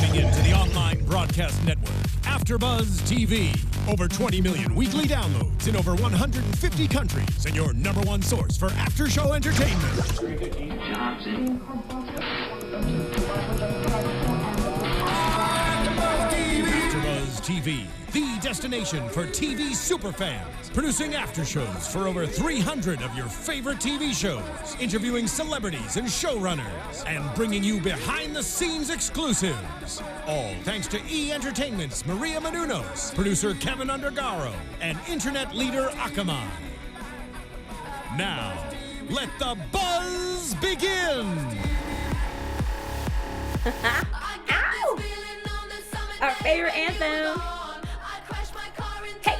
Tuning in to the online broadcast network, AFTERBUZZ TV. Over 20 million weekly downloads in over 150 countries, and your number one source for after-show entertainment. AFTERBUZZ TV, the destination for TV superfans. Producing aftershows for over 300 of your favorite TV shows. Interviewing celebrities and showrunners. And bringing you behind-the-scenes exclusives. All thanks to E! Entertainment's Miriam Gonzalez, producer Kevin Undergaro, and internet leader Akamai. Now, let the buzz begin! Ow! Our favorite anthem. Hey.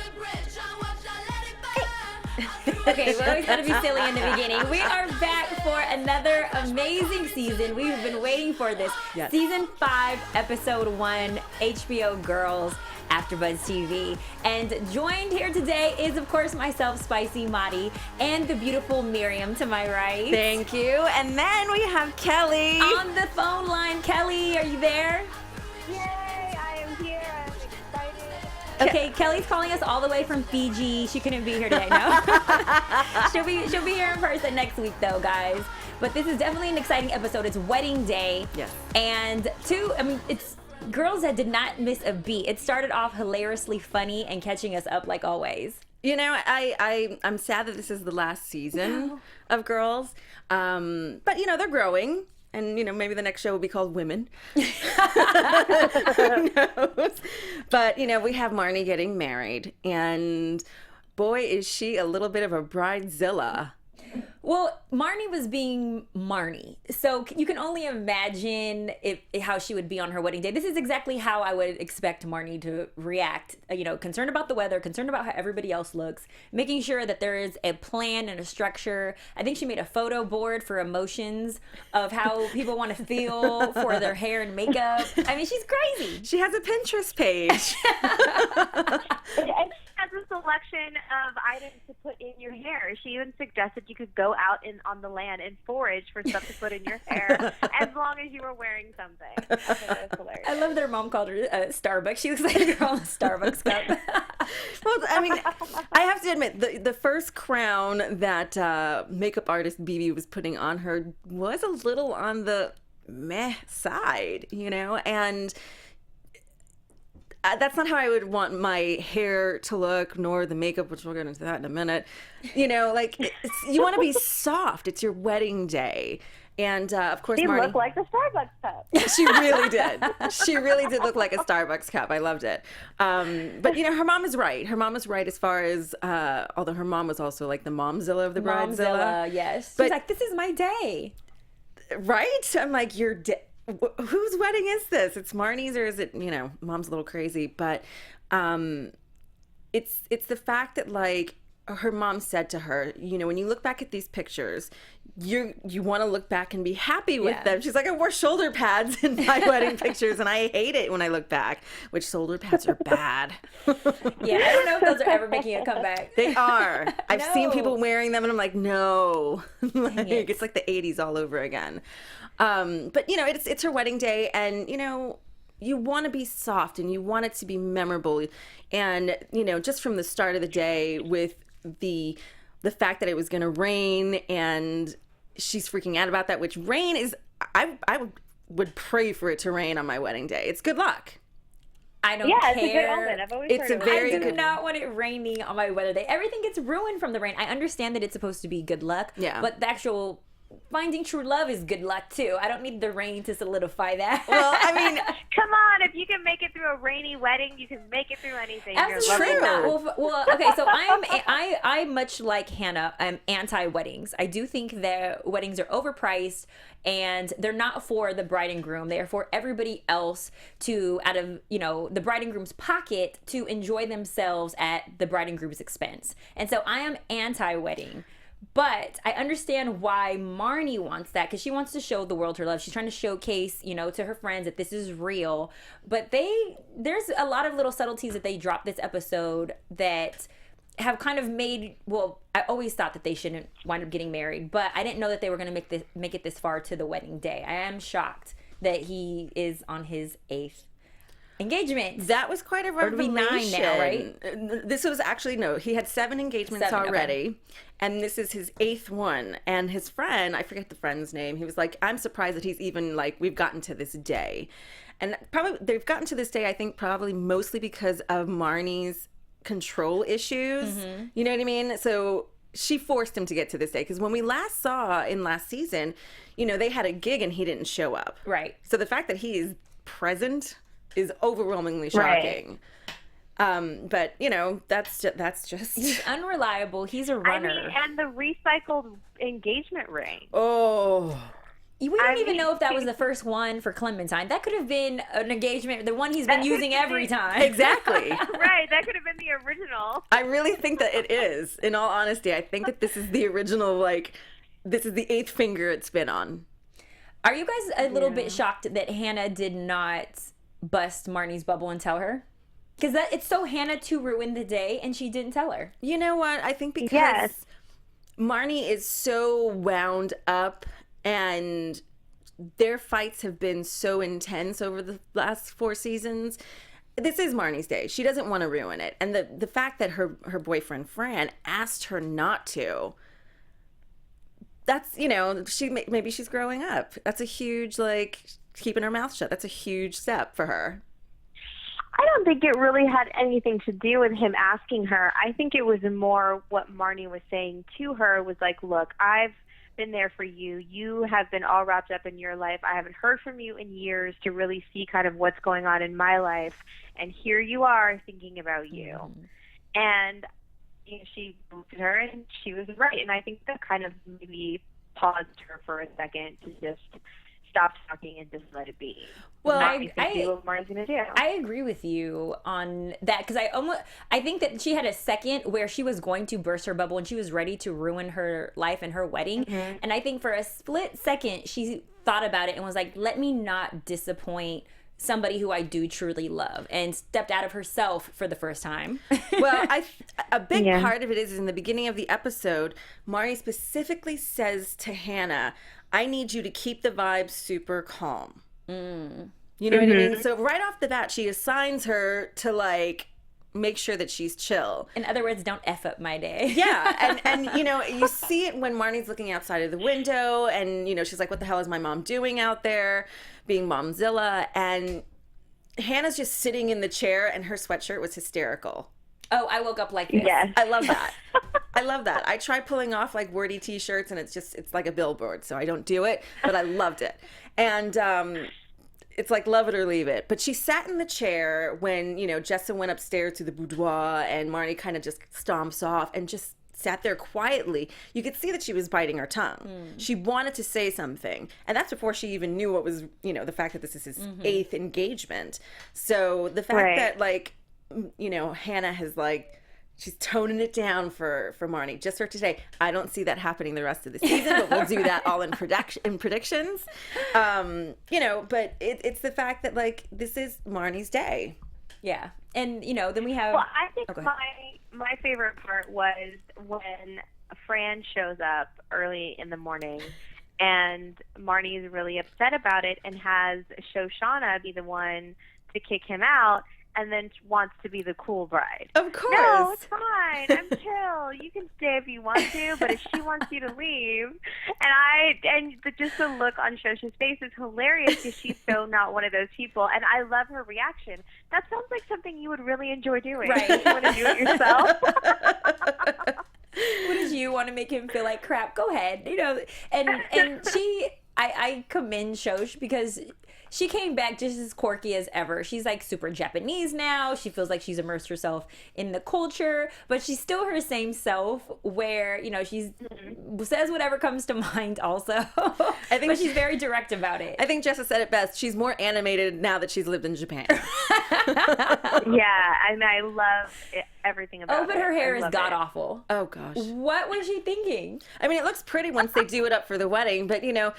Okay, we always gotta be silly in the beginning. We are back for another amazing season. We've been waiting for this. Yes. Season 5, Episode 1, HBO Girls, AFTERBUZZ TV. And joined here today is, of course, myself, Spicy Madi, and the beautiful Miriam to my right. Thank you. And then we have Kellie. On the phone line, Kellie, are you there? Yay, I am here. I'm excited. Okay, Kellie's calling us all the way from Fiji. She couldn't be here today, no? she'll be here in person next week, though, guys. But this is definitely an exciting episode. It's wedding day. Yes. And it's girls that did not miss a beat. It started off hilariously funny and catching us up like always. You know, I'm sad that this is the last season of Girls. But, you know, they're growing. And, you know, maybe the next show will be called Women. Who knows? But, you know, we have Marnie getting married. And boy, is she a little bit of a bridezilla. Well, Marnie was being Marnie. So you can only imagine how she would be on her wedding day. This is exactly how I would expect Marnie to react. You know, concerned about the weather, concerned about how everybody else looks, making sure that there is a plan and a structure. I think she made a photo board for emotions of how people want to feel for their hair and makeup. I mean, she's crazy. She has a Pinterest page. It has a selection of items to put in your hair. She even suggested you could go out on the land and forage for stuff to put in your hair as long as you were wearing something. I thought that was hilarious. I love their mom called her Starbucks. She looks like a girl in a Starbucks cup. Well, I mean, I have to admit, the first crown that makeup artist BB was putting on her was a little on the meh side, you know, and that's not how I would want my hair to look, nor the makeup, which we'll get into that in a minute. You know, like, you want to be soft. It's your wedding day. And, of course, She Marnie looked like the Starbucks cup. She really did. She really did look like a Starbucks cup. I loved it. But, you know, her mom is right. Her mom is right as far as, although her mom was also like the momzilla of the bridezilla. Yes. But, she's like, this is my day. Right? I'm like, your day. Whose wedding is this? It's Marnie's, or is it, you know, mom's a little crazy? But it's the fact that, like, her mom said to her, you know, when you look back at these pictures, you want to look back and be happy with them. She's like, I wore shoulder pads in my wedding pictures, and I hate it when I look back, which shoulder pads are bad. Yeah, I don't know if those are ever making a comeback. They are. I've seen No. people wearing them, and I'm like, no. Like, it. it's like the 80s all over again. But, you know, it's her wedding day, and, you know, you want to be soft and you want it to be memorable. And, you know, just from the start of the day with the fact that it was going to rain, and she's freaking out about that, which rain is, I would pray for it to rain on my wedding day. It's good luck. I don't Yeah, care. it's a good omen. I've always It's heard a it was very I good do good- not want it raining on my wedding day. Everything gets ruined from the rain. I understand that it's supposed to be good luck. Yeah. But the actual finding true love is good luck too. I don't need the rain to solidify that. Well, I mean, Come on, if you can make it through a rainy wedding, you can make it through anything. You're Absolutely lovely. not. Well, okay. So I much like Hannah. I'm anti-weddings. I do think that weddings are overpriced, and they're not for the bride and groom. They are for everybody else to, out of, you know, the bride and groom's pocket, to enjoy themselves at the bride and groom's expense. And so I am anti-wedding. But I understand why Marnie wants that, because she wants to show the world her love. She's trying to showcase, you know, to her friends that this is real. But there's a lot of little subtleties that they dropped this episode that have kind of made, well, I always thought that they shouldn't wind up getting married, but I didn't know that they were going to make it this far to the wedding day. I am shocked that he is on his 8th engagement. That was quite a revelation. 9 now, right? This was actually, no, he had 7 engagements 7, already. okay. And this is his 8th one. And his friend, I forget the friend's name, he was like, I'm surprised that he's even like, we've gotten to this day. And probably they've gotten to this day, I think probably mostly because of Marnie's control issues. You know what I mean? So she forced him to get to this day. Because when we last saw in last season, you know, they had a gig and he didn't show up. Right. So the fact that he is present is overwhelmingly shocking. But you know, that's just He's unreliable. He's a runner. I mean, and the recycled engagement ring. oh. We don't even know if that was the first one for Clementine. That could have been an engagement, the one he's been using every time. Exactly. Right, that could have been the original. I really think that it is. In all honesty, I think that this is the original, like, this is the 8th finger it's been on. Are you guys a little bit shocked that Hannah did not bust Marnie's bubble and tell her? Because it's so Hannah to ruin the day, and she didn't tell her. You know what? I think because Marnie is so wound up and their fights have been so intense over the last 4 seasons. This is Marnie's day. She doesn't want to ruin it. And the fact that her boyfriend, Fran, asked her not to, that's, you know, maybe she's growing up. That's a huge, like, keeping her mouth shut. That's a huge step for her. I don't think it really had anything to do with him asking her. I think it was more what Marnie was saying to her was like, look, I've been there for you. You have been all wrapped up in your life. I haven't heard from you in years to really see kind of what's going on in my life. And here you are thinking about you. And you know, she looked at her and she was right. And I think that kind of maybe paused her for a second to just stop talking and just let it be. Well, see what Marnie's gonna do. I agree with you on that because I think that she had a second where she was going to burst her bubble and she was ready to ruin her life and her wedding. And I think for a split second she thought about it and was like, let me not disappoint somebody who I do truly love, and stepped out of herself for the first time. Well, a big part of it is in the beginning of the episode, Marnie specifically says to Hannah, I need you to keep the vibe super calm. You know what I mean? So right off the bat, she assigns her to, like, make sure that she's chill. In other words, don't F up my day. Yeah, and you know, you see it when Marnie's looking outside of the window, and, you know, she's like, what the hell is my mom doing out there, being Momzilla? And Hannah's just sitting in the chair, and her sweatshirt was hysterical. Oh, I woke up like this. Yes. I love that. I love that. I try pulling off, like, wordy t-shirts, and it's like a billboard, so I don't do it, but I loved it. And it's like love it or leave it. But she sat in the chair when, you know, Jessa went upstairs to the boudoir and Marnie kind of just stomps off and just sat there quietly. You could see that she was biting her tongue. She wanted to say something. And that's before she even knew what was, you know, the fact that this is his 8th engagement. So the fact that, like, you know, Hannah has, like, she's toning it down for Marnie just for today. I don't see that happening the rest of the season, but we'll do that all in predictions. You know, but it's the fact that, like, this is Marnie's day. Yeah. And, you know, then we have... Well, I think my favorite part was when Fran shows up early in the morning and Marnie is really upset about it and has Shoshana be the one to kick him out, and then wants to be the cool bride. Of course. No, it's fine. I'm chill. You can stay if you want to, but if she wants you to leave, just the look on Shosha's face is hilarious because she's so not one of those people, and I love her reaction. That sounds like something you would really enjoy doing. Right. You want to do it yourself. What did you want to make him feel like crap? Go ahead. You know, and I commend Shosh because she came back just as quirky as ever. She's like super Japanese now. She feels like she's immersed herself in the culture, but she's still her same self where, you know, she's says whatever comes to mind also. But she's very direct about it. I think Jessa said it best. She's more animated now that she's lived in Japan. Yeah, I mean, I love everything about it. Oh, but her hair is god-awful. Oh, gosh. What was she thinking? I mean, it looks pretty once they do it up for the wedding, but, you know,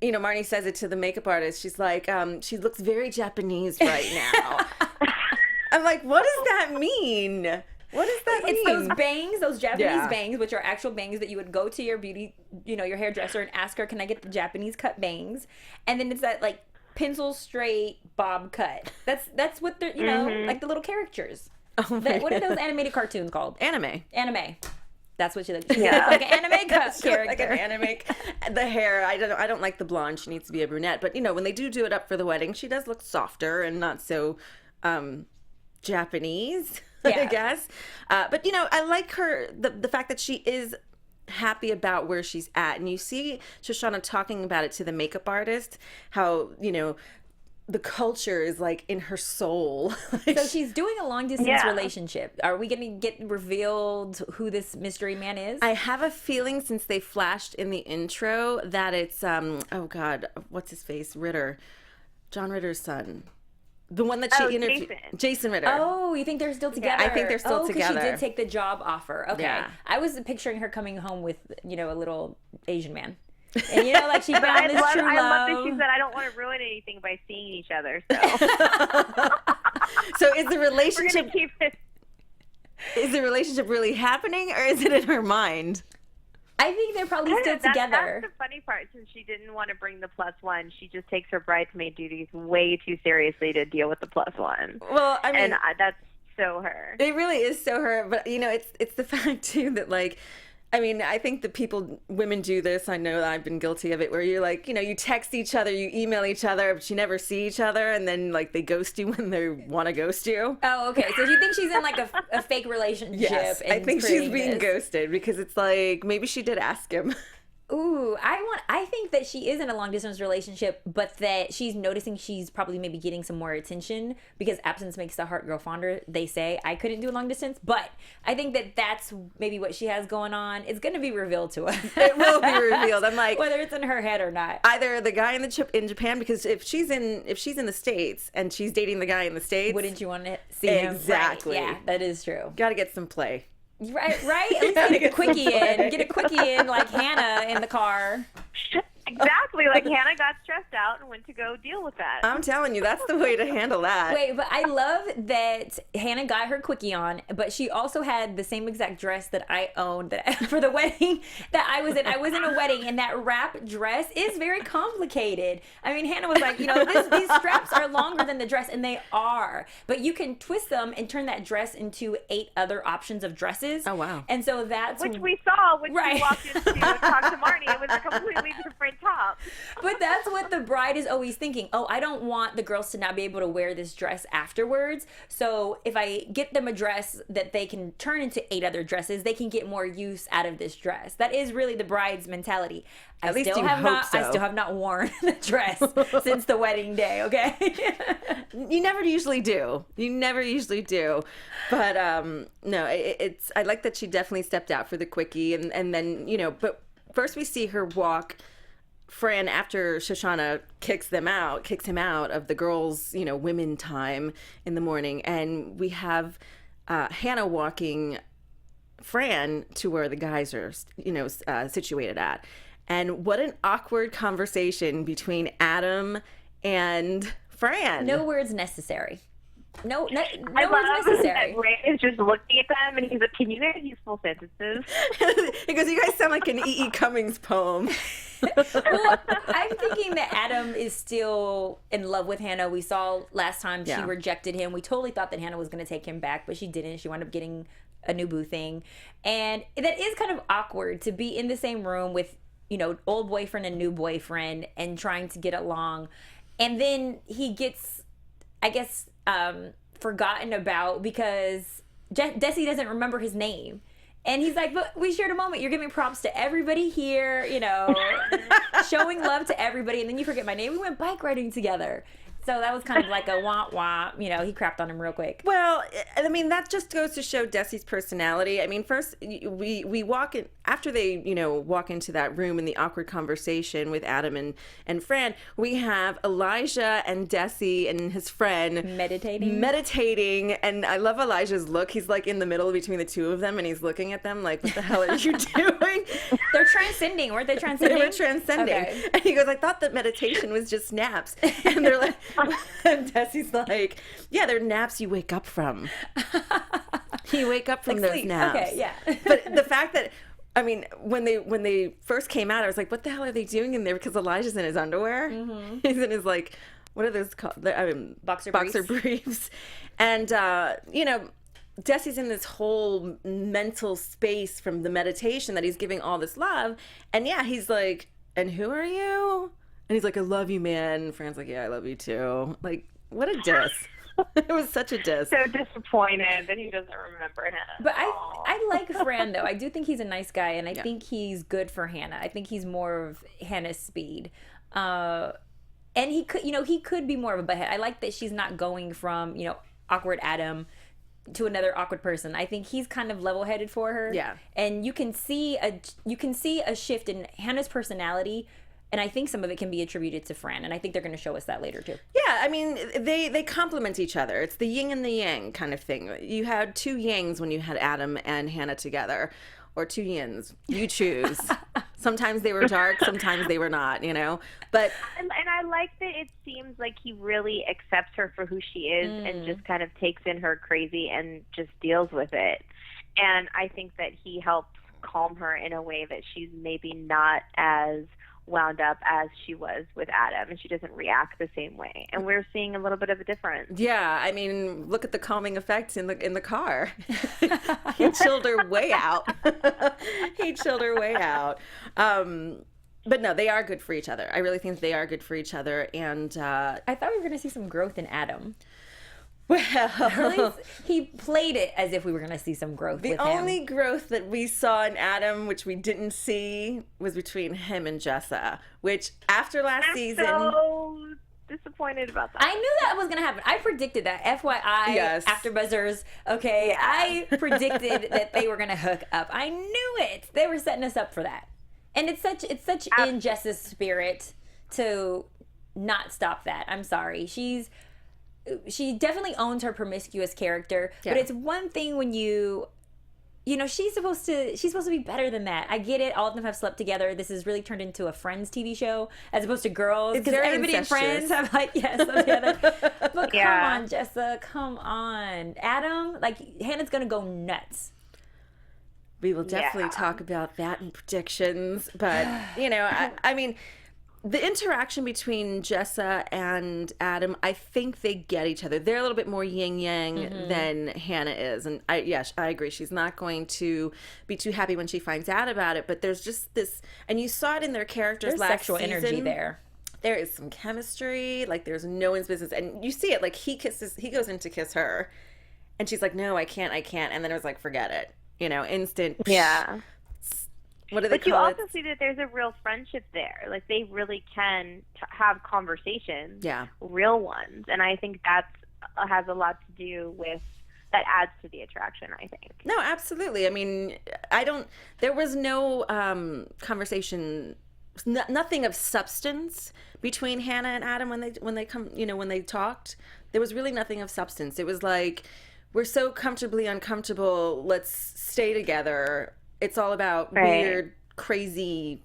Marnie says it to the makeup artist. She's like, she looks very Japanese right now. I'm like, what does that mean? What does that mean? It's those bangs, those Japanese bangs, which are actual bangs that you would go to your beauty, you know, your hairdresser and ask her, can I get the Japanese cut bangs? And then it's that, like, pencil straight bob cut. That's what they're, you know, like the little caricatures. Oh What are those animated cartoons called? Anime. That's what she looks like. Yeah. Like an anime character. Like an anime. The hair, I don't like the blonde. She needs to be a brunette. But, you know, when they do it up for the wedding, she does look softer and not so Japanese, I guess. But, you know, I like her, the fact that she is happy about where she's at. And you see Shoshana talking about it to the makeup artist, how, you know, the culture is like in her soul. So she's doing a long distance relationship. Are we going to get revealed who this mystery man is? I have a feeling, since they flashed in the intro, that it's oh God, what's his face? Ritter. John Ritter's son. The one that she interviewed. Jason Ritter. Oh, you think they're still together? I think they're still together. She did take the job offer. Okay. Yeah. I was picturing her coming home with, you know, a little Asian man. And, you know, like she found this true love. I love that she said, I don't want to ruin anything by seeing each other. So is the relationship... We're going to keep it... Is the relationship really happening, or is it in her mind? I think they're probably still together. That's the funny part. Since she didn't want to bring the +1, she just takes her bridesmaid duties way too seriously to deal with the +1. Well, I mean... And that's so her. It really is so her. But, you know, it's the fact, too, that, like... I mean, I think women do this. I know that I've been guilty of it, where you're like, you know, you text each other, you email each other, but you never see each other, and then, like, they ghost you when they want to ghost you. Oh, okay. So you think she's in, like, a fake relationship? Yes, I think she's being ghosted, because it's like, maybe she did ask him. Ooh, I think that she is in a long distance relationship, but that she's noticing she's probably maybe getting some more attention, because absence makes the heart grow fonder. They say I couldn't do a long distance, but I think that that's maybe what she has going on. It's going to be revealed to us. It will be revealed. I'm like, whether it's in her head or not. Either the guy in Japan, because if she's in the States and she's dating the guy in the States, wouldn't you want to see him? Exactly. Right. Yeah, that is true. Got to get some play. Right. At least get a quickie in. Get a quickie in, like Hannah in the car. Exactly. Like Hannah got stressed out and went to go deal with that. I'm telling you, that's the way to handle that. Wait, but I love that Hannah got her quickie on, but she also had the same exact dress that I owned for the wedding that I was in. I was in a wedding, and that wrap dress is very complicated. I mean, Hannah was like, you know, these straps are longer than the dress, and they are. But you can twist them and turn that dress into 8 other options of dresses. Oh, wow. And so that's... Which we saw when we walked into and talked to Marnie. It was a completely different top. But that's what the bride is always thinking. Oh, I don't want the girls to not be able to wear this dress afterwards. So if I get them a dress that they can turn into 8 other dresses, they can get more use out of this dress. That is really the bride's mentality. At least you hope so. I still have not worn the dress since the wedding day, okay? You never usually do. But no, it's I like that she definitely stepped out for the quickie, and then, you know, but first we see her walk Fran, after Shoshana kicks him out of the girls, you know, women time in the morning, and we have Hannah walking Fran to where the guys are, you know, situated at. And what an awkward conversation between Adam and Fran. No words necessary. No words That necessary. Ray is just looking at them, and he's like, "Can you guys use full sentences?" He goes, "You guys sound like an E.E. Cummings poem." Well, I'm thinking that Adam is still in love with Hannah. We saw last time she rejected him. We totally thought that Hannah was going to take him back, but she didn't. She wound up getting a new boo thing. And that is kind of awkward to be in the same room with, you know, old boyfriend and new boyfriend and trying to get along. And then he gets, I guess, forgotten about because Desi doesn't remember his name. And he's like, but we shared a moment. You're giving props to everybody here, you know, showing love to everybody. And then you forget my name. We went bike riding together. So that was kind of like a wah-wah. You know, he crapped on him real quick. Well, I mean, that just goes to show Desi's personality. I mean, first, we walk in, after they, you know, walk into that room in the awkward conversation with Adam and Fran, we have Elijah and Desi and his friend meditating. And I love Elijah's look. He's like in the middle between the two of them, and he's looking at them like, what the hell are you doing? They're transcending. Weren't they transcending? They were transcending. Okay. And he goes, I thought that meditation was just naps. And they're like, and Desi's like, yeah, they're naps you wake up from. You wake up from like those sleep. naps. Okay, yeah. But the fact that, I mean, when they first came out, I was like, what the hell are they doing in there? Because Elijah's in his underwear. Mm-hmm. He's in his like what are those called? Boxer briefs. And, you know, Jesse's in this whole mental space from the meditation that he's giving all this love. And yeah, he's like, and who are you? And he's like, I love you, man. And Fran's like, yeah, I love you too. Like, what a diss. It was such a diss. So disappointed that he doesn't remember him. But I like Fran, though. I do think he's a nice guy, and I think he's good for Hannah. I think he's more of Hannah's speed. And he could be more of a butthead. I like that she's not going from, awkward Adam to another awkward person. I think he's kind of level-headed for her. Yeah. And you can see a shift in Hannah's personality. And I think some of it can be attributed to Fran, and I think they're going to show us that later too. Yeah, I mean, they complement each other. It's the yin and the yang kind of thing. You had two yangs when you had Adam and Hannah together, or two yins. You choose. Sometimes they were dark, sometimes they were not, But and I like that it seems like he really accepts her for who she is and just kind of takes in her crazy and just deals with it. And I think that he helps calm her in a way that she's maybe not as wound up as she was with Adam, and she doesn't react the same way. And we're seeing a little bit of a difference. Yeah, I mean, look at the calming effects in the car. He chilled her way out. He chilled her way out. But no, they are good for each other. I really think they are good for each other. And I thought we were going to see some growth in Adam. Well, at least he played it as if we were going to see some growth with him. The only growth that we saw in Adam, which we didn't see, was between him and Jessa, which after last season... I'm so disappointed about that. I knew that was going to happen. I predicted that. FYI, yes. AfterBuzzers, okay? Yeah. I predicted that they were going to hook up. I knew it. They were setting us up for that. And it's such in Jessa's spirit to not stop that. I'm sorry. She definitely owns her promiscuous character, but it's one thing when she's supposed to be better than that. I get it. All of them have slept together. This has really turned into a Friends TV show as opposed to Girls. Because everybody in Friends have slept together. But come on, Jessa, come on. Adam, Hannah's going to go nuts. We will definitely talk about that in predictions. But, I mean... The interaction between Jessa and Adam, I think they get each other. They're a little bit more yin-yang than Hannah is. And I agree. She's not going to be too happy when she finds out about it. But there's just this, and you saw it in their characters there's last sexual season. Energy there. There is some chemistry. There's no one's business. And you see it. He goes in to kiss her. And she's like, no, I can't. And then it was like, forget it. Instant. Yeah. What do they call it? But you also see that there's a real friendship there. They really can have conversations, real ones. And I think that has a lot to do with, that adds to the attraction, I think. No, absolutely. I mean, there was no conversation, nothing of substance between Hannah and Adam when they talked. There was really nothing of substance. It was like, we're so comfortably uncomfortable, let's stay together. It's all about weird, crazy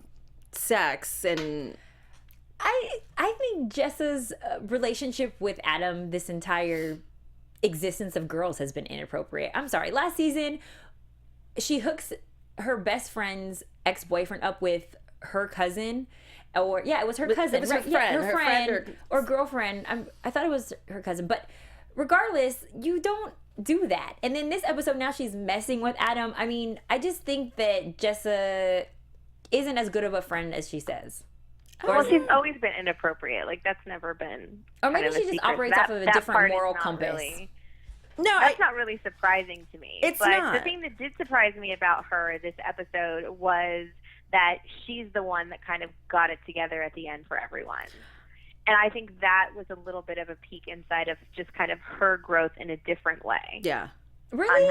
sex, and I think Jessa's relationship with Adam, this entire existence of Girls, has been inappropriate. I'm sorry. Last season, she hooks her best friend's ex-boyfriend up with her cousin, it was her cousin, it was right? Her friend or girlfriend. I thought it was her cousin, but regardless, you don't do that. And then this episode, now she's messing with Adam. I mean, I just think that Jessa isn't as good of a friend as she says. Well, she's always been inappropriate. That's never been. Or maybe she just operates off of a different moral compass. That's not really surprising to me. It's but not. The thing that did surprise me about her this episode was that she's the one that kind of got it together at the end for everyone. And I think that was a little bit of a peek inside of just kind of her growth in a different way. Yeah. Really?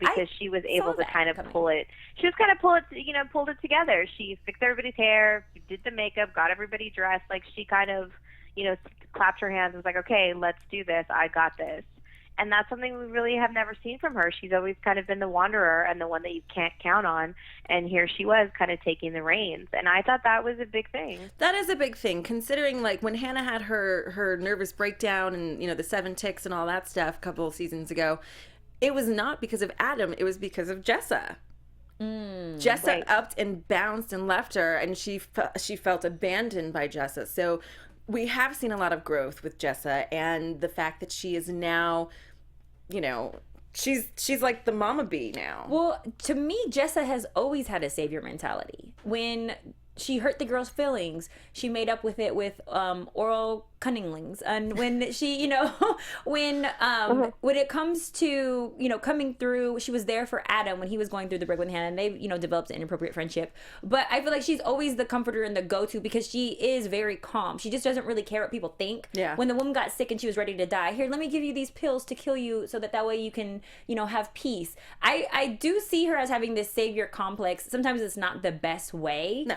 Because she was able to kind of pull it. She was kind of pulled it together. She fixed everybody's hair, did the makeup, got everybody dressed. She kind of, clapped her hands and was like, okay, let's do this. I got this. And that's something we really have never seen from her. She's always kind of been the wanderer and the one that you can't count on. And here she was kind of taking the reins. And I thought that was a big thing. That is a big thing, considering when Hannah had her nervous breakdown and, the 7 ticks and all that stuff a couple of seasons ago, it was not because of Adam. It was because of Jessa. Jessa upped and bounced and left her, and she felt abandoned by Jessa. So we have seen a lot of growth with Jessa, and the fact that she is now, you know, she's like the mama bee now. Well, to me, Jessa has always had a savior mentality. When she hurt the girl's feelings, she made up with it with oral cunningings. And when she, you know, when it comes to, you know, coming through, she was there for Adam when he was going through the break with Hannah, and they, you know, developed an inappropriate friendship. But I feel like she's always the comforter and the go-to because she is very calm. She just doesn't really care what people think. Yeah. When the woman got sick and she was ready to die, here, let me give you these pills to kill you so that way you can, you know, have peace. I do see her as having this savior complex. Sometimes it's not the best way. No.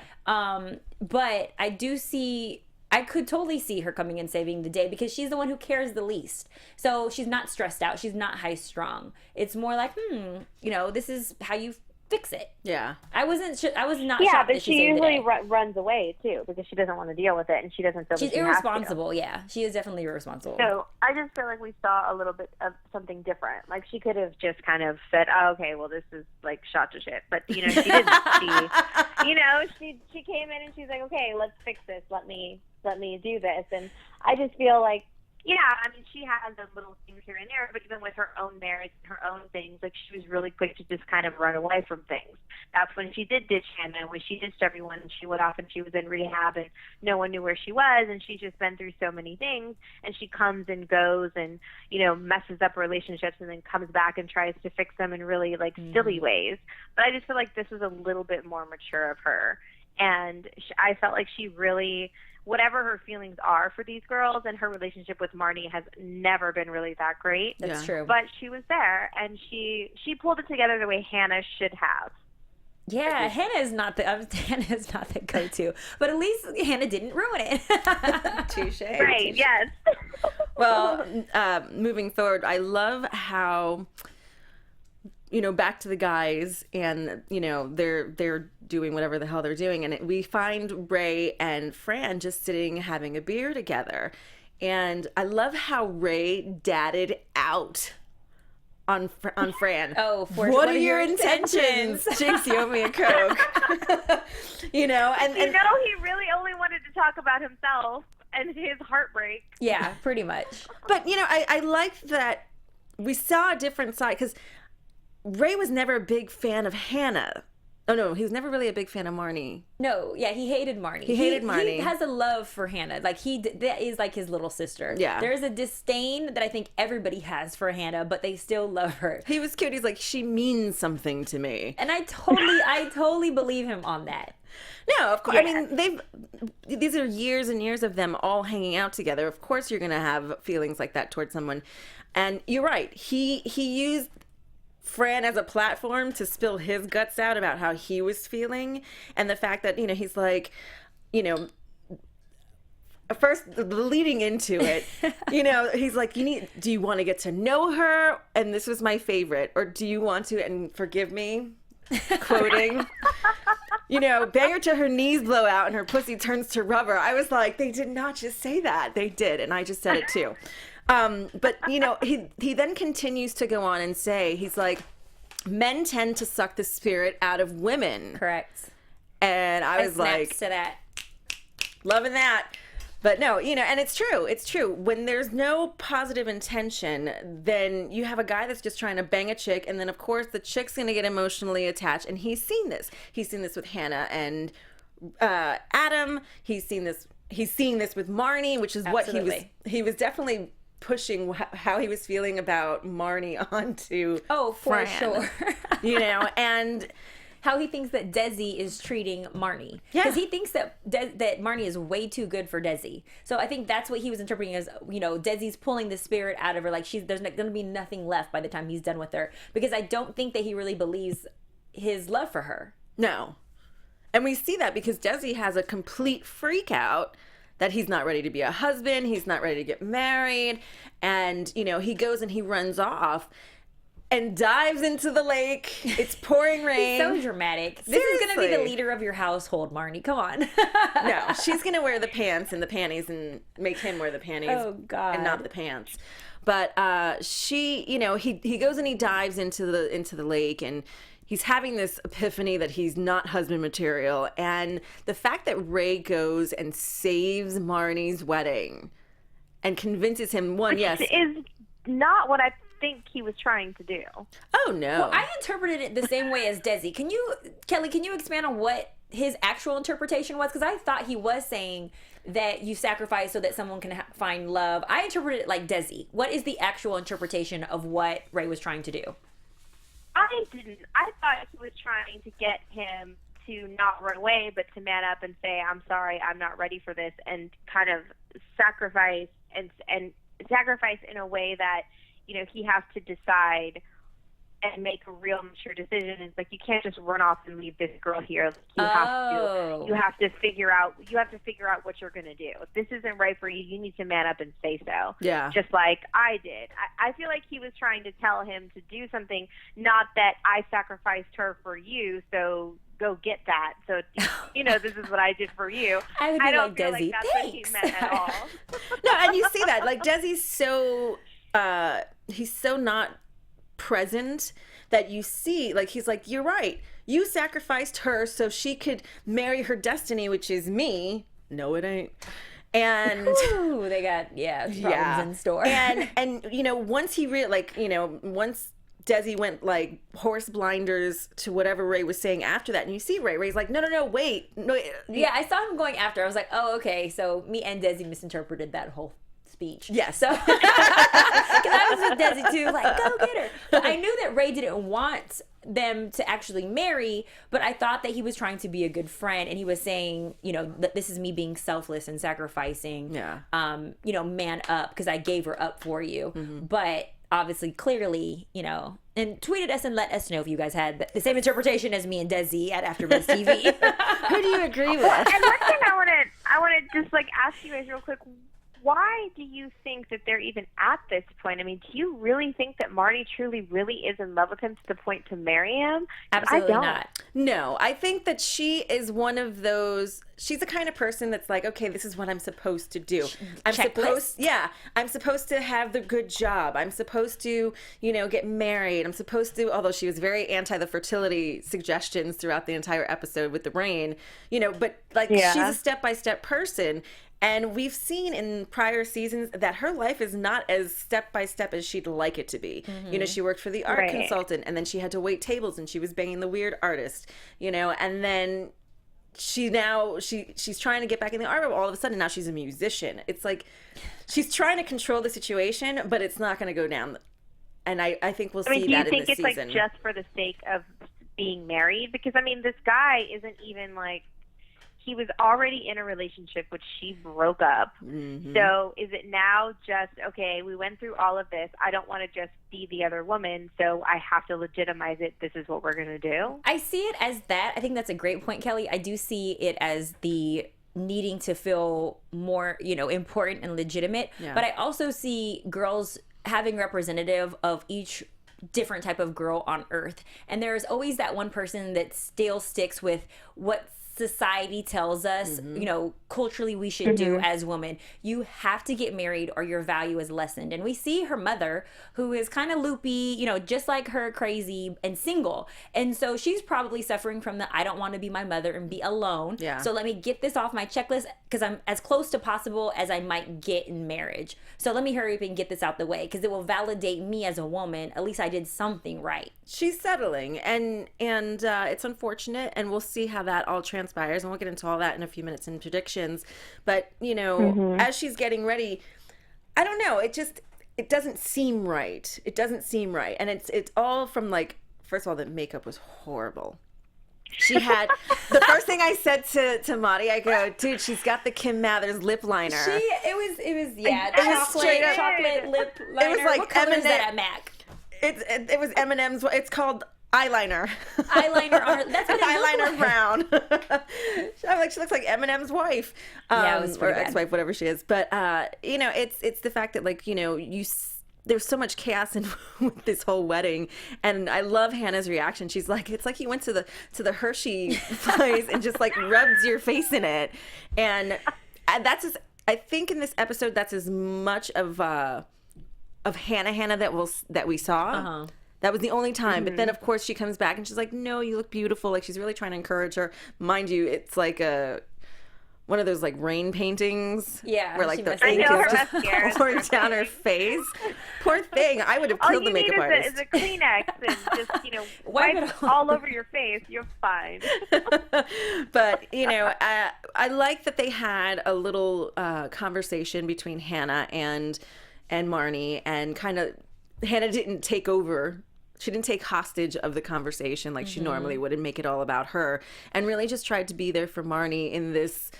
But I could totally see her coming and saving the day because she's the one who cares the least. So she's not stressed out. She's not high strung. It's more like, you know, this is how you fix it. Yeah. I was not Yeah, shocked but that she saved the usually day. runs away too because she doesn't want to deal with it and she doesn't feel She's that she has to. irresponsible. Yeah, she is definitely irresponsible. So I just feel like we saw a little bit of something different. Like she could have just kind of said, "Oh, okay, well this is like shot to shit," but you know she didn't. She came in and she's like, "Okay, let's fix this. Let me do this." And I just feel like, yeah, I mean, she has those little things here and there, but even with her own marriage and her own things, like she was really quick to just kind of run away from things. That's when she did ditch Hannah, when she ditched everyone and she went off and she was in rehab and no one knew where she was, and she's just been through so many things, and she comes and goes and, you know, messes up relationships and then comes back and tries to fix them in really like silly ways. But I just feel like this was a little bit more mature of her, and I felt like she really, whatever her feelings are for these girls, and her relationship with Marnie has never been really that great. That's true. But she was there, and she pulled it together the way Hannah should have. Yeah, Hannah is not the go-to, but at least Hannah didn't ruin it. Touche. Right, yes. Well, moving forward, I love how, you know, back to the guys, and you know they're doing whatever the hell they're doing, and we find Ray and Fran just sitting having a beer together, and I love how Ray dadded out on Fran. Oh, what are your intentions? Jinx, you owe me a Coke. You know, and he really only wanted to talk about himself and his heartbreak. Yeah, pretty much. But you know, I like that we saw a different side, because Ray was never a big fan of Hannah. Oh no, he was never really a big fan of Marnie. No, yeah, he hated Marnie. He hated Marnie. He has a love for Hannah. Like that is like his little sister. Yeah. There's a disdain that I think everybody has for Hannah, but they still love her. He was cute. He's like, she means something to me. And I totally believe him on that. No, of course. Yeah. I mean, these are years and years of them all hanging out together. Of course you're going to have feelings like that towards someone. And you're right. He used Fran as a platform to spill his guts out about how he was feeling, and the fact that, you know, he's like, you know, first the leading into it, you know, he's like, do you want to get to know her? And this was my favorite. Or do you want to, and forgive me, quoting, you know, bang her till her knees blow out and her pussy turns to rubber. I was like, they did not just say that. They did. And I just said it too. But, you know, he then continues to go on and say, he's like, men tend to suck the spirit out of women. Correct. And I was like, to that. Loving that. But no, you know, and it's true. It's true. When there's no positive intention, then you have a guy that's just trying to bang a chick. And then, of course, the chick's going to get emotionally attached. And he's seen this. He's seen this with Hannah and Adam. He's seeing this with Marnie, which is Absolutely. what he was definitely pushing how he was feeling about Marnie onto for Fran, sure. You know, and how he thinks that Desi is treating Marnie. Yeah. Because he thinks that that Marnie is way too good for Desi. So I think that's what he was interpreting as, you know, Desi's pulling the spirit out of her. Like there's going to be nothing left by the time he's done with her. Because I don't think that he really believes his love for her. No. And we see that because Desi has a complete freak out that he's not ready to be a husband, he's not ready to get married, and, you know, he goes and he runs off and dives into the lake. It's pouring rain. So dramatic. Seriously. This is going to be the leader of your household, Marnie. Come on. No, she's going to wear the pants and the panties and make him wear the panties. Oh, God. And not the pants. But she, you know, he goes and he dives into the lake, and he's having this epiphany that he's not husband material. And the fact that Ray goes and saves Marnie's wedding and convinces him, Which is not what I think he was trying to do. Oh, no. Well, I interpreted it the same way as Desi. Kelly, can you expand on what his actual interpretation was? Because I thought he was saying that you sacrifice so that someone can find love. I interpreted it like Desi. What is the actual interpretation of what Ray was trying to do? I didn't. I thought he was trying to get him to not run away, but to man up and say, I'm sorry, I'm not ready for this, and kind of sacrifice and sacrifice in a way that, you know, he has to decide and make a real mature decision. It's like, you can't just run off and leave this girl here. Like, you have to figure out what you're going to do. If this isn't right for you, you need to man up and say so. Yeah. Just like I did. I feel like he was trying to tell him to do something, not that I sacrificed her for you, so go get that. So, you know, this is what I did for you. I don't feel like that's what he meant at all. No, and you see that. Like, Desi's so, he's so not present that you see, like, he's like, you're right. You sacrificed her so she could marry her destiny, which is me. No, it ain't. And ooh, they got problems in store. And you know, once he once Desi went like horse blinders to whatever Ray was saying after that, and you see Ray's like, no, wait, no. Yeah, I saw him going after. I was like, oh, okay. So me and Desi misinterpreted that whole speech. Yes. So, because I was with Desi too, like, go get her. But I knew that Ray didn't want them to actually marry, but I thought that he was trying to be a good friend, and he was saying, you know, that this is me being selfless and sacrificing, you know, man up, because I gave her up for you. Mm-hmm. But obviously, clearly, you know, and tweeted us and let us know if you guys had the same interpretation as me and Desi at AfterBuzz TV. Who do you agree with? And one thing I want to just like ask you guys real quick. Why do you think that they're even at this point? I mean, do you really think that Marnie truly really is in love with him to the point to marry him? Absolutely I don't. not. No, I think that she is one of those, she's the kind of person that's like, okay, this is what I'm supposed to do. I'm supposed to have the good job. I'm supposed to, you know, get married. I'm supposed to, although she was very anti the fertility suggestions throughout the entire episode with the rain, you know, but like she's a step-by-step person. And we've seen in prior seasons that her life is not as step-by-step as she'd like it to be. Mm-hmm. You know, she worked for the art consultant, and then she had to wait tables, and she was banging the weird artist, you know, and then she's trying to get back in the art, but all of a sudden now she's a musician. It's like she's trying to control the situation, but it's not going to go down. And I think we'll see that in this season. Do you think it's like just for the sake of being married? Because, I mean, this guy isn't even like, he was already in a relationship, which she broke up. Mm-hmm. So is it now just, okay, we went through all of this. I don't want to just be the other woman, so I have to legitimize it. This is what we're going to do. I see it as that. I think that's a great point, Kelly. I do see it as the needing to feel more, you know, important and legitimate. Yeah. But I also see girls having representative of each different type of girl on earth. And there's always that one person that still sticks with what society tells us, you know, culturally we should do as women. You have to get married or your value is lessened. And we see her mother, who is kind of loopy, you know, just like her, crazy and single. And so she's probably suffering from the, I don't want to be my mother and be alone. Yeah. So let me get this off my checklist because I'm as close to possible as I might get in marriage. So let me hurry up and get this out the way because it will validate me as a woman. At least I did something right. She's settling, and it's unfortunate, and we'll see how that all transpires, and we'll get into all that in a few minutes in predictions. But, you know, as she's getting ready, I don't know, it doesn't seem right. It doesn't seem right. And it's all from, like, first of all, the makeup was horrible. She had, the first thing I said to Maddie, I go, dude, she's got the Kim Mathers lip liner. It was chocolate lip liner. It was like what color is that at MAC? It was M&M's. It's called eyeliner. Eyeliner on her. That's what eyeliner brown. I'm like, she looks like Eminem's wife, it was or ex-wife, whatever she is. But you know, it's the fact that, like, you know, there's so much chaos with this whole wedding, and I love Hannah's reaction. She's like, it's like he went to the Hershey place and just like rubs your face in it, and that's just, I think in this episode that's as much of Hannah that we saw That was the only time. But then, of course, she comes back and she's like, no, you look beautiful. Like, she's really trying to encourage her. Mind you, it's like one of those, like, rain paintings. Yeah. Where, like, the must- ink know, is her just mascara's pouring down her face. Poor thing. I would have All killed you the need makeup artist. is a Kleenex and just, Wipe wipe it all over your face. You're fine. But, I like that they had a little conversation between Hannah and Marnie, and kind of Hannah didn't take over. She didn't take hostage of the conversation like she normally would and make it all about her, and really just tried to be there for Marnie in this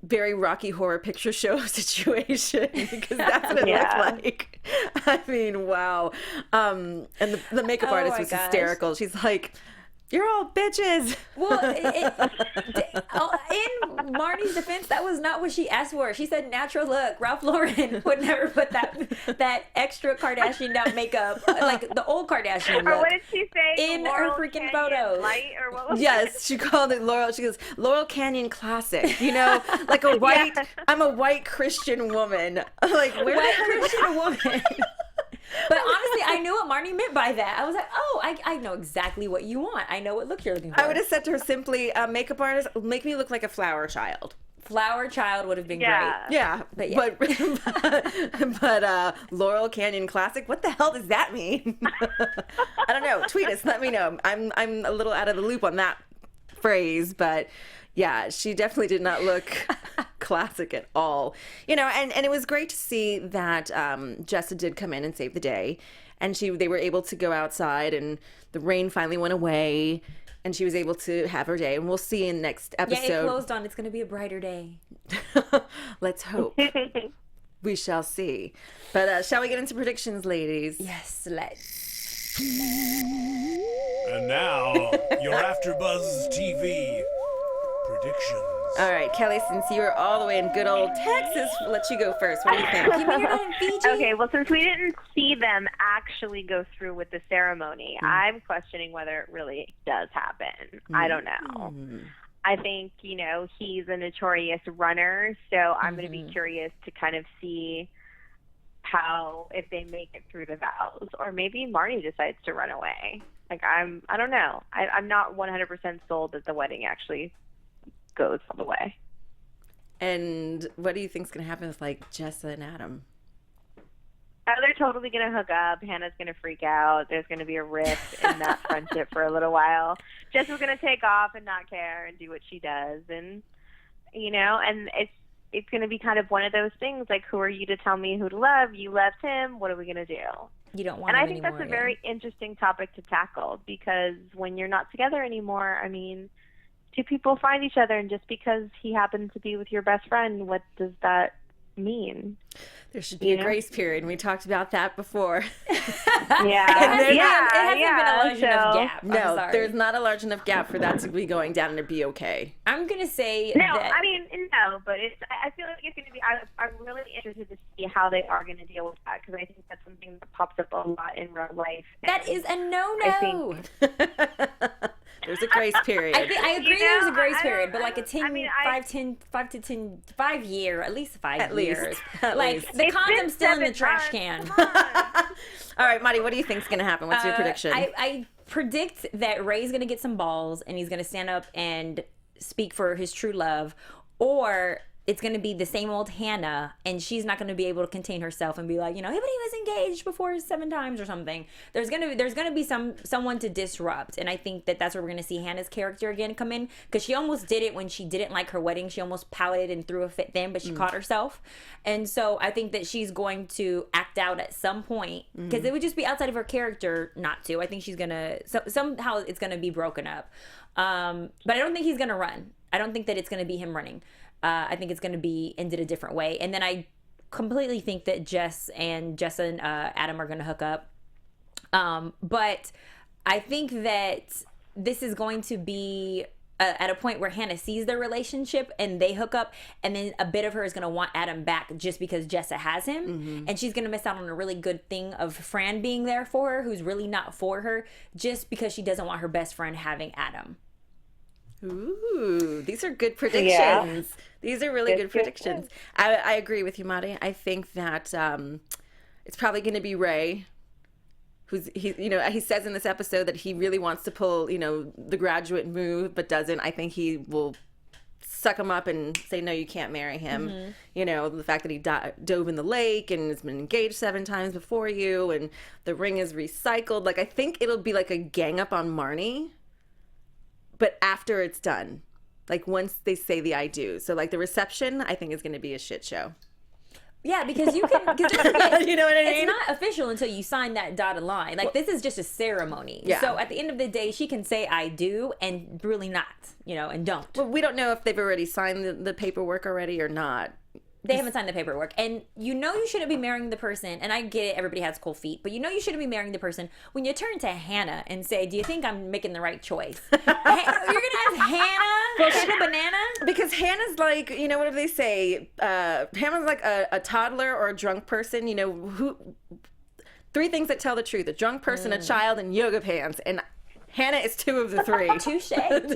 very Rocky Horror Picture Show situation, because that's what it looked like. I mean, wow. And the makeup artist was hysterical. She's like, you're all bitches. Well, in Marnie's defense, that was not what she asked for. She said natural look. Ralph Lauren would never put that extra Kardashian down makeup, like the old Kardashian look. Or what did she say? In her Laurel freaking Canyon photos. Light, or what was Yes, she called it Laurel. She goes, Laurel Canyon Classic. Like a white, I'm a white Christian woman. Like, where White the Christian woman. But honestly, I knew what Marnie meant by that. I was like, oh, I know exactly what you want. I know what look you're looking for. I would have said to her simply, makeup artist, make me look like a flower child. Flower child would have been great. Yeah, But yeah. but Laurel Canyon Classic, what the hell does that mean? I don't know. Tweet us, let me know. I'm a little out of the loop on that phrase, but yeah, she definitely did not look classic at all. And it was great to see that Jessa did come in and save the day, and they were able to go outside, and the rain finally went away, and she was able to have her day. And we'll see in next episode. Yeah, it closed on. It's going to be a brighter day. Let's hope. We shall see. But shall we get into predictions, ladies? Yes, let's. And now, your AfterBuzz TV predictions. All right, Kelly, since you were all the way in good old Texas, we'll let you go first. What do you think? You know you're not in Fiji? Okay, well, since we didn't see them actually go through with the ceremony, I'm questioning whether it really does happen. I don't know. I think, he's a notorious runner, so I'm going to be curious to kind of see if they make it through the vows, or maybe Marnie decides to run away. Like, I don't know. I'm not 100% sold that the wedding actually goes all the way. And what do you think's going to happen with, like, Jessa and Adam? Oh, they're totally going to hook up. Hannah's going to freak out. There's going to be a rift in that friendship for a little while. Jessa's going to take off and not care and do what she does. And, and it's going to be kind of one of those things, like, who are you to tell me who to love? You left him. What are we going to do? You don't want And him I think anymore, that's a very interesting topic to tackle, because when you're not together anymore, I mean, two people find each other, and just because he happens to be with your best friend, what does that mean? There should be a grace period, and we talked about that before. Yeah. It hasn't been a large enough gap. No, sorry. there's not a large enough gap for that to be going down and to be okay. I'm going to say No, that... I mean, no, but I feel like it's going to be, I'm really interested to see how they are going to deal with that, because I think that's something that pops up a lot in real life. That is a no-no. There's a grace period. I agree there's a grace I period, don't- but like a 10, I mean, 5 year, at least 5 At least. years. At Like, least. the It's been condom's still in the 7 trash months. can. Come on. All right, Marty, what do you think's going to happen? What's your prediction? I predict that Ray's going to get some balls and he's going to stand up and speak for his true love, or it's going to be the same old Hannah, and she's not going to be able to contain herself and be like, hey, but he was engaged before 7 times or something. There's going to be someone to disrupt, and I think that's where we're going to see Hannah's character again come in, because she almost did it when she didn't like her wedding. She almost pouted and threw a fit then, but she caught herself, and so I think that she's going to act out at some point, because it would just be outside of her character not to. I think she's going to somehow it's going to be broken up, but I don't think he's going to run. I don't think that it's going to be him running. I think it's going to be ended a different way. And then I completely think that Jessa and Adam are going to hook up. But I think that this is going to be at a point where Hannah sees their relationship and they hook up. And then a bit of her is going to want Adam back just because Jessa has him. Mm-hmm. And she's going to miss out on a really good thing of Fran being there for her, who's really not for her, just because she doesn't want her best friend having Adam. Ooh, these are good predictions. Yeah. These are really good predictions. I agree with you, Mari. I think that it's probably going to be Ray he says in this episode that he really wants to pull, the graduate move, but doesn't. I think he will suck him up and say, no, you can't marry him. The fact that he dove in the lake and has been engaged 7 times before you, and the ring is recycled. Like, I think it'll be like a gang up on Marnie, but after it's done, like once they say the I do. So like the reception, I think is going to be a shit show. Yeah, because you can, don't forget, you know what I mean? It's not official until you sign that dotted line. Like, this is just a ceremony. Yeah. So at the end of the day, she can say I do and really not, and don't. Well, we don't know if they've already signed the paperwork already or not. They haven't signed the paperwork. And you shouldn't be marrying the person, and I get it, everybody has cold feet, but you shouldn't be marrying the person when you turn to Hannah and say, do you think I'm making the right choice? You're going to ask Hannah? Sugar banana? Because Hannah's like, what do they say? Hannah's like a toddler or a drunk person, who 3 things that tell the truth: a drunk person, a child, and yoga pants. And Hannah is 2 of the 3. Touche. Hannah's 2 of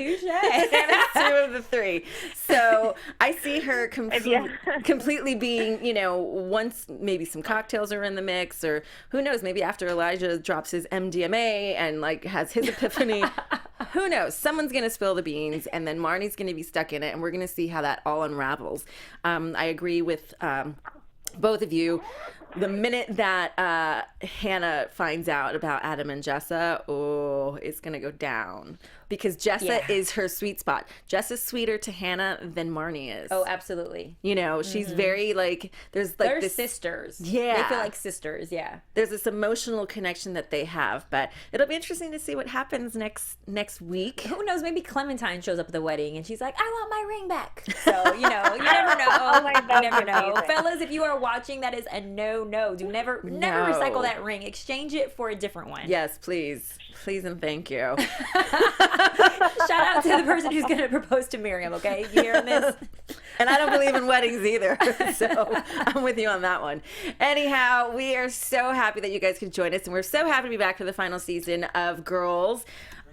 the 3. So I see her completely being, once maybe some cocktails are in the mix, or who knows, maybe after Elijah drops his MDMA and like has his epiphany, who knows? Someone's going to spill the beans, and then Marnie's going to be stuck in it, and we're going to see how that all unravels. I agree with both of you. The minute that Hannah finds out about Adam and Jessa, it's going to go down. Because Jessa is her sweet spot. Jessa's sweeter to Hannah than Marnie is. Oh, absolutely. She's very they're sisters. Yeah. They feel like sisters, yeah. There's this emotional connection that they have. But it'll be interesting to see what happens next week. Who knows? Maybe Clementine shows up at the wedding and she's like, I want my ring back. So, you never know. Oh my God, You never know. amazing. Fellas, if you are watching, that is a no. Do never recycle that ring. Exchange it for a different one. Yes, please. Please and thank you. Shout out to the person who's going to propose to Miriam, okay? You hearing this? And I don't believe in weddings either. So I'm with you on that one. Anyhow, we are so happy that you guys could join us. And we're so happy to be back for the final season of Girls.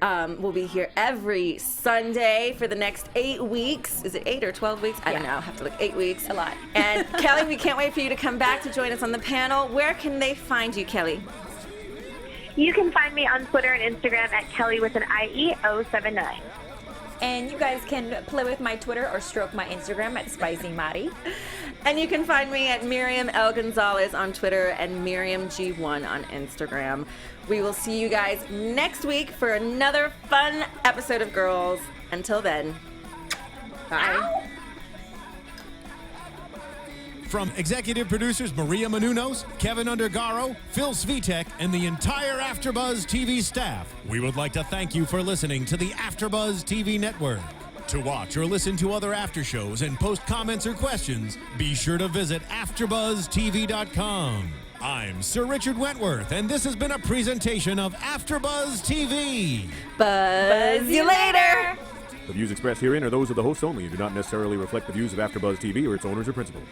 We'll be here every Sunday for the next 8 weeks. Is it 8 or 12 weeks? I don't know. I'll have to look. 8 weeks. A lot. And Kelly, we can't wait for you to come back to join us on the panel. Where can they find you, Kelly? You can find me on Twitter and Instagram at Kelly with an IE079. And you guys can play with my Twitter or stroke my Instagram at Spicy Mari. And you can find me at Miriam L. Gonzalez on Twitter and Miriam G1 on Instagram. We will see you guys next week for another fun episode of Girls. Until then, bye. Ow. From executive producers Maria Menounos, Kevin Undergaro, Phil Svitek, and the entire AfterBuzz TV staff, we would like to thank you for listening to the AfterBuzz TV network. To watch or listen to other after shows and post comments or questions, be sure to visit AfterBuzzTV.com. I'm Sir Richard Wentworth, and this has been a presentation of AfterBuzz TV. Buzz you later. The views expressed herein are those of the hosts only and do not necessarily reflect the views of AfterBuzz TV or its owners or principals.